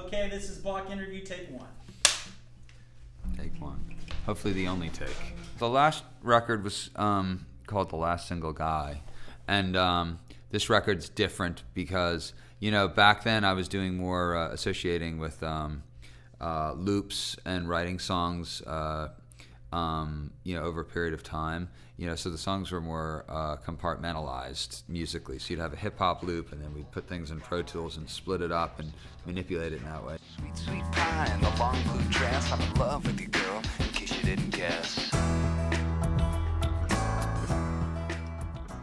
Okay, this is Bach Interview, take one. Take one. Hopefully the only take. The last record was called The Last Single Guy. And this record's different because, back then I was doing more associating with loops and writing songs, over a period of time. So the songs were more compartmentalized musically. So you'd have a hip-hop loop, and then we'd put things in Pro Tools and split it up and manipulate it in that way. Sweet, sweet pie in the long blue dress. I'm in love with you, girl, in case you didn't guess.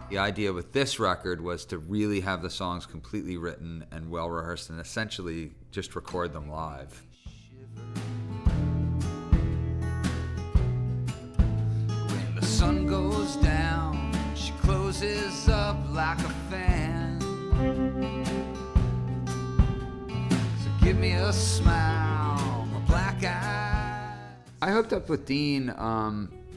The idea with this record was to really have the songs completely written and well-rehearsed and essentially just record them live. When the sun goes down, she closes up like a fan. So give me a smile, a black eye. I hooked up with Dean.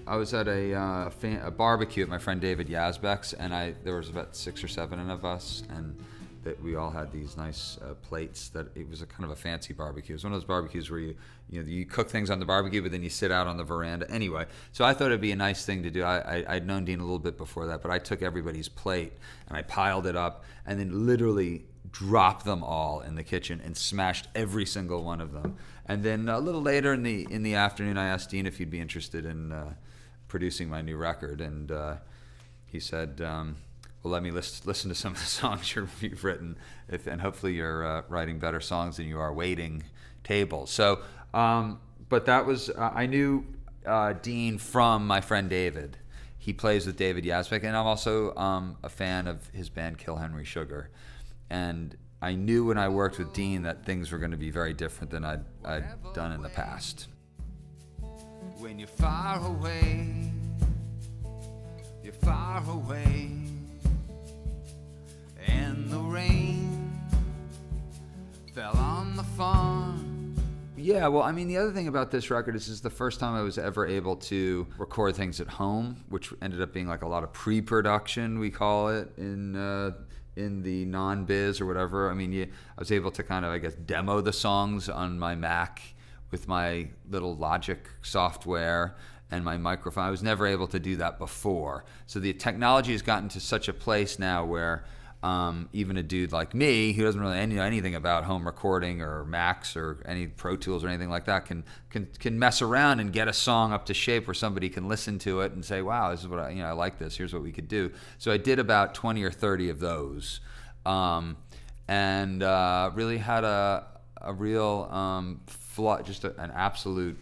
I was at a barbecue at my friend David Yazbek's, and there was about 6 or 7 of us, and that we all had these nice plates. That it was a kind of a fancy barbecue. It was one of those barbecues where you cook things on the barbecue, but then you sit out on the veranda. Anyway, so I thought it'd be a nice thing to do. I'd known Dean a little bit before that, but I took everybody's plate and I piled it up, and then literally dropped them all in the kitchen and smashed every single one of them. And then a little later in the afternoon, I asked Dean if he'd be interested in producing my new record, and he said, well, let me listen to some of the songs you've written, and hopefully you're writing better songs than you are waiting tables. So, but that was, I knew Dean from my friend David. He plays with David Yazbek, and I'm also a fan of his band Kill Henry Sugar. And I knew when I worked with Dean that things were going to be very different than I'd done in the past. When you're far away, and the rain fell on the farm. Yeah, well, I mean, the other thing about this record is the first time I was ever able to record things at home, which ended up being like a lot of pre-production, we call it, in the non-biz or whatever. I mean, I was able to kind of, I guess, demo the songs on my Mac with my little Logic software and my microphone. I was never able to do that before. So the technology has gotten to such a place now where even a dude like me, who doesn't really know anything about home recording or Macs or any Pro Tools or anything like that, can mess around and get a song up to shape where somebody can listen to it and say, wow, this is what I like this, here's what we could do. So I did about 20 or 30 of those, and really had a real just an absolute,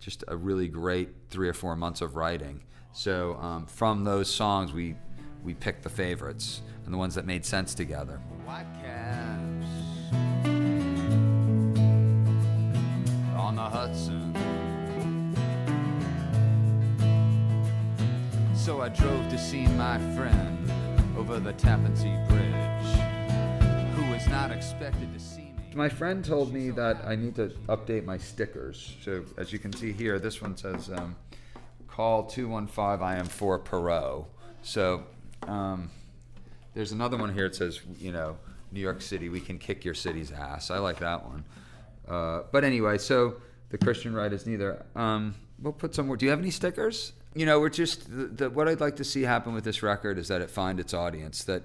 just a really great 3 or 4 months of writing. So from those songs, we picked the favorites and the ones that made sense together. Whitecaps on the Hudson. So I drove to see my friend over the Tappan Zee Bridge, who was not expected to see me. My friend told me that I need to update my stickers. So as you can see here, this one says, call 215 I am for Perot. So there's another one here that says, New York City, we can kick your city's ass. I like that one. But anyway, so the Christian right is neither. We'll put some more. Do you have any stickers? We're just, what I'd like to see happen with this record is that it find its audience. That,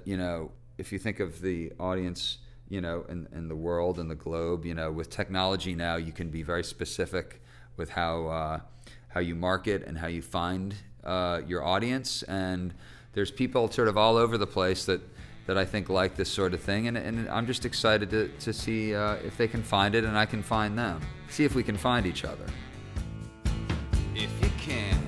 if you think of the audience, in the world and the globe, with technology now, you can be very specific with how you market and how you find your audience. And there's people sort of all over the place that I think like this sort of thing. And I'm just excited to see if they can find it and I can find them. See if we can find each other. If you can.